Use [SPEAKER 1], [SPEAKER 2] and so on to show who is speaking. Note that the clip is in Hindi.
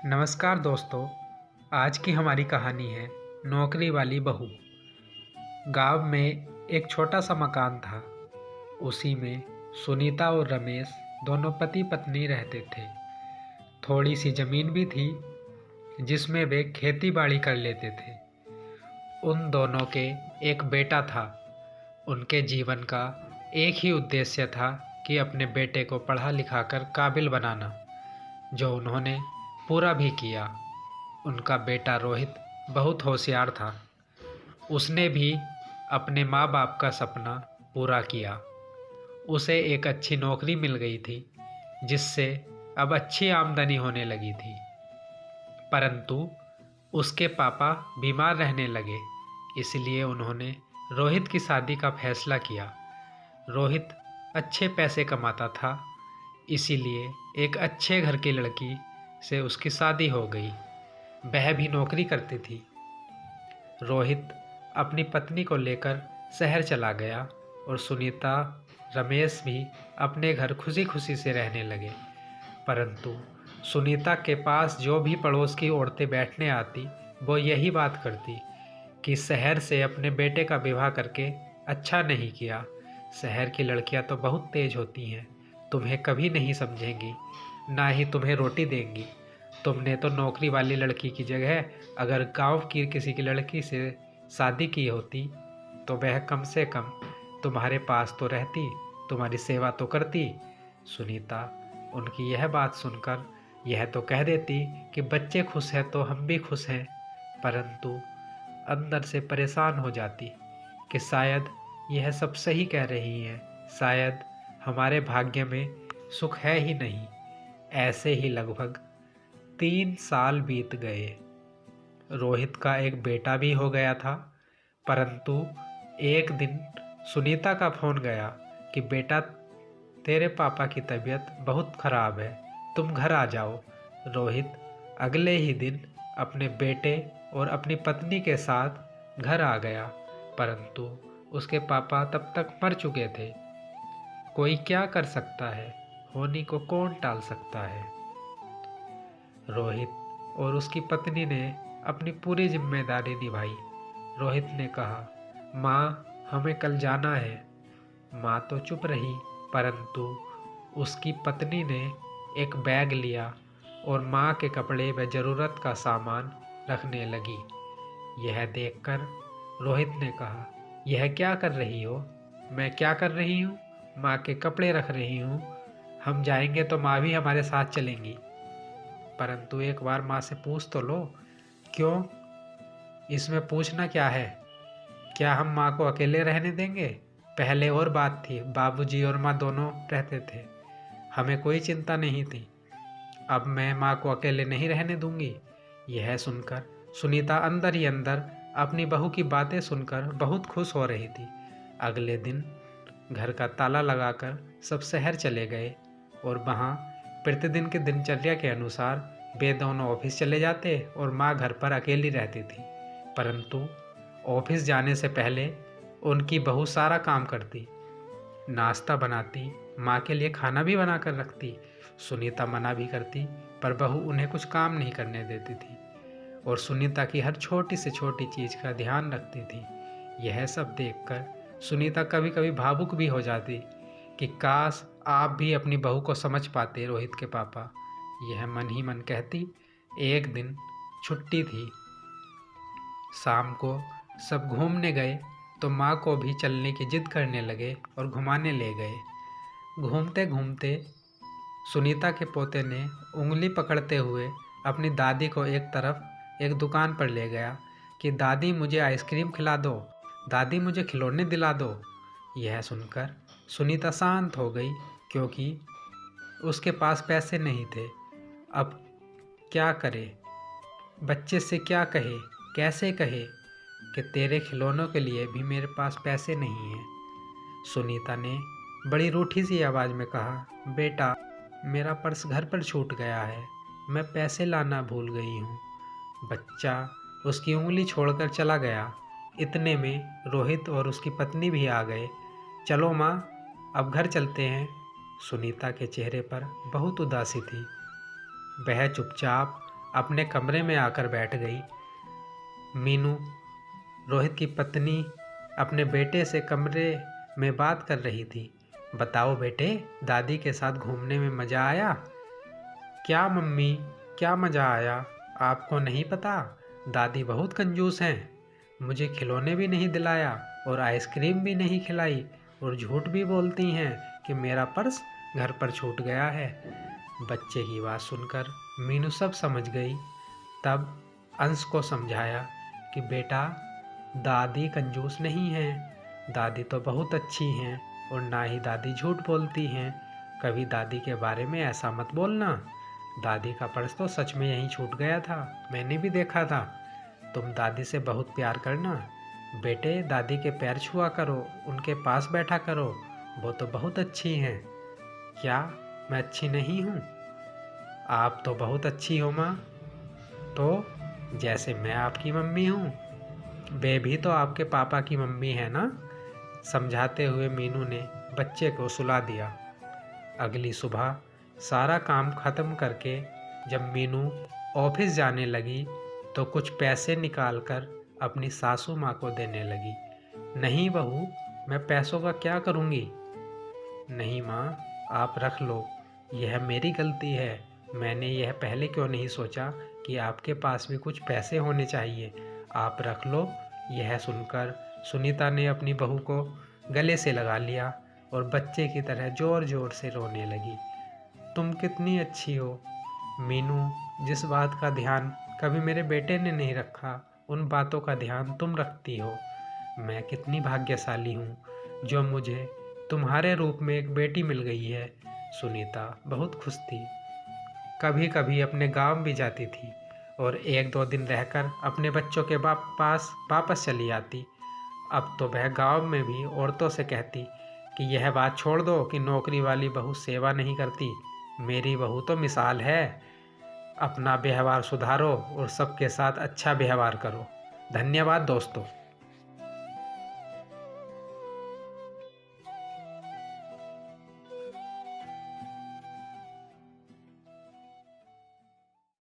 [SPEAKER 1] नमस्कार दोस्तों। आज की हमारी कहानी है नौकरी वाली बहू। गांव में एक छोटा सा मकान था। उसी में सुनीता और रमेश दोनों पति पत्नी रहते थे। थोड़ी सी ज़मीन भी थी जिसमें वे खेती बाड़ी कर लेते थे। उन दोनों के एक बेटा था। उनके जीवन का एक ही उद्देश्य था कि अपने बेटे को पढ़ा लिखा कर काबिल बनाना, जो उन्होंने पूरा भी किया। उनका बेटा रोहित बहुत होशियार था। उसने भी अपने माँ बाप का सपना पूरा किया। उसे एक अच्छी नौकरी मिल गई थी जिससे अब अच्छी आमदनी होने लगी थी। परंतु उसके पापा बीमार रहने लगे, इसलिए उन्होंने रोहित की शादी का फैसला किया। रोहित अच्छे पैसे कमाता था, इसीलिए एक अच्छे घर की लड़की से उसकी शादी हो गई। वह भी नौकरी करती थी। रोहित अपनी पत्नी को लेकर शहर चला गया और सुनीता, रमेश भी अपने घर खुशी खुशी से रहने लगे। परंतु सुनीता के पास जो भी पड़ोस की औरतें बैठने आती, वो यही बात करती कि शहर से अपने बेटे का विवाह करके अच्छा नहीं किया। शहर की लड़कियां तो बहुत तेज होती हैं, तुम्हें कभी नहीं समझेंगी, ना ही तुम्हें रोटी देंगी। तुमने तो नौकरी वाली लड़की की जगह अगर गांव की किसी की लड़की से शादी की होती तो वह कम से कम तुम्हारे पास तो रहती, तुम्हारी सेवा तो करती। सुनीता उनकी यह बात सुनकर यह तो कह देती कि बच्चे खुश हैं तो हम भी खुश हैं, परंतु अंदर से परेशान हो जाती कि शायद यह सब सही कह रही हैं, शायद हमारे भाग्य में सुख है ही नहीं। ऐसे ही लगभग 3 साल बीत गए। रोहित का एक बेटा भी हो गया था। परंतु एक दिन सुनीता का फ़ोन गया कि बेटा, तेरे पापा की तबीयत बहुत ख़राब है, तुम घर आ जाओ। रोहित अगले ही दिन अपने बेटे और अपनी पत्नी के साथ घर आ गया, परंतु उसके पापा तब तक मर चुके थे। कोई क्या कर सकता है, होनी को कौन टाल सकता है। रोहित और उसकी पत्नी ने अपनी पूरी जिम्मेदारी निभाई। रोहित ने कहा, माँ हमें कल जाना है। माँ तो चुप रही, परंतु उसकी पत्नी ने एक बैग लिया और माँ के कपड़े व ज़रूरत का सामान रखने लगी। यह देखकर रोहित ने कहा, यह क्या कर रही हो? मैं क्या कर रही हूँ? माँ के कपड़े रख रही हूँ। हम जाएंगे तो माँ भी हमारे साथ चलेंगी। परंतु एक बार माँ से पूछ तो लो। क्यों? इसमें पूछना क्या है? क्या हम माँ को अकेले रहने देंगे? पहले और बात थी, बाबूजी और माँ दोनों रहते थे, हमें कोई चिंता नहीं थी। अब मैं माँ को अकेले नहीं रहने दूंगी। यह सुनकर सुनीता अंदर ही अंदर अपनी बहू की बातें सुनकर बहुत खुश हो रही थी। अगले दिन घर का ताला लगाकर सब शहर चले गए और वहाँ प्रतिदिन के दिनचर्या के अनुसार वे दोनों ऑफिस चले जाते और माँ घर पर अकेली रहती थी। परंतु ऑफिस जाने से पहले उनकी बहू सारा काम करती, नाश्ता बनाती, माँ के लिए खाना भी बना कर रखती। सुनीता मना भी करती, पर बहू उन्हें कुछ काम नहीं करने देती थी और सुनीता की हर छोटी से छोटी चीज़ का ध्यान रखती थी। यह सब देखकर सुनीता कभी कभी भावुक भी हो जाती कि काश आप भी अपनी बहू को समझ पाते, रोहित के पापा। यह मन ही मन कहती। एक दिन छुट्टी थी, शाम को सब घूमने गए तो माँ को भी चलने की जिद करने लगे और घुमाने ले गए। घूमते घूमते सुनीता के पोते ने उंगली पकड़ते हुए अपनी दादी को एक दुकान पर ले गया कि दादी मुझे आइसक्रीम खिला दो, दादी मुझे खिलौने दिला दो। यह सुनकर सुनीता शांत हो गई, क्योंकि उसके पास पैसे नहीं थे। अब क्या करे, बच्चे से क्या कहे, कैसे कहे कि तेरे खिलौनों के लिए भी मेरे पास पैसे नहीं हैं। सुनीता ने बड़ी रूठी सी आवाज़ में कहा, बेटा मेरा पर्स घर पर छूट गया है, मैं पैसे लाना भूल गई हूँ। बच्चा उसकी उंगली छोड़कर चला गया। इतने में रोहित और उसकी पत्नी भी आ गए। चलो माँ, अब घर चलते हैं। सुनीता के चेहरे पर बहुत उदासी थी। वह चुपचाप अपने कमरे में आकर बैठ गई। मीनू, रोहित की पत्नी, अपने बेटे से कमरे में बात कर रही थी। बताओ बेटे, दादी के साथ घूमने में मज़ा आया? क्या मम्मी, क्या मज़ा आया? आपको नहीं पता, दादी बहुत कंजूस हैं। मुझे खिलौने भी नहीं दिलाया और आइसक्रीम भी नहीं खिलाई और झूठ भी बोलती हैं कि मेरा पर्स घर पर छूट गया है। बच्चे की बात सुनकर मीनू सब समझ गई। तब अंश को समझाया कि बेटा, दादी कंजूस नहीं हैं, दादी तो बहुत अच्छी हैं और ना ही दादी झूठ बोलती हैं। कभी दादी के बारे में ऐसा मत बोलना। दादी का पर्स तो सच में यहीं छूट गया था, मैंने भी देखा था। तुम दादी से बहुत प्यार करना बेटे, दादी के पैर छुआ करो, उनके पास बैठा करो, वो तो बहुत अच्छी हैं। क्या मैं अच्छी नहीं हूँ? आप तो बहुत अच्छी हो माँ। तो जैसे मैं आपकी मम्मी हूँ, वे भी तो आपके पापा की मम्मी है ना। समझाते हुए मीनू ने बच्चे को सुला दिया। अगली सुबह सारा काम ख़त्म करके जब मीनू ऑफिस जाने लगी तो कुछ पैसे निकालकर अपनी सासू माँ को देने लगी। नहीं बहू, मैं पैसों का क्या करूँगी? नहीं माँ, आप रख लो, यह मेरी गलती है। मैंने यह पहले क्यों नहीं सोचा कि आपके पास भी कुछ पैसे होने चाहिए। आप रख लो। यह सुनकर सुनीता ने अपनी बहू को गले से लगा लिया और बच्चे की तरह ज़ोर ज़ोर से रोने लगी। तुम कितनी अच्छी हो मीनू, जिस बात का ध्यान कभी मेरे बेटे ने नहीं रखा, उन बातों का ध्यान तुम रखती हो। मैं कितनी भाग्यशाली हूँ जो मुझे तुम्हारे रूप में एक बेटी मिल गई है। सुनीता बहुत खुश थी। कभी कभी अपने गांव भी जाती थी और एक दो दिन रहकर अपने बच्चों के पास वापस चली आती। अब तो वह गांव में भी औरतों से कहती कि यह बात छोड़ दो कि नौकरी वाली बहू सेवा नहीं करती। मेरी बहू तो मिसाल है। अपना व्यवहार सुधारो और सबके साथ अच्छा व्यवहार करो। धन्यवाद दोस्तों।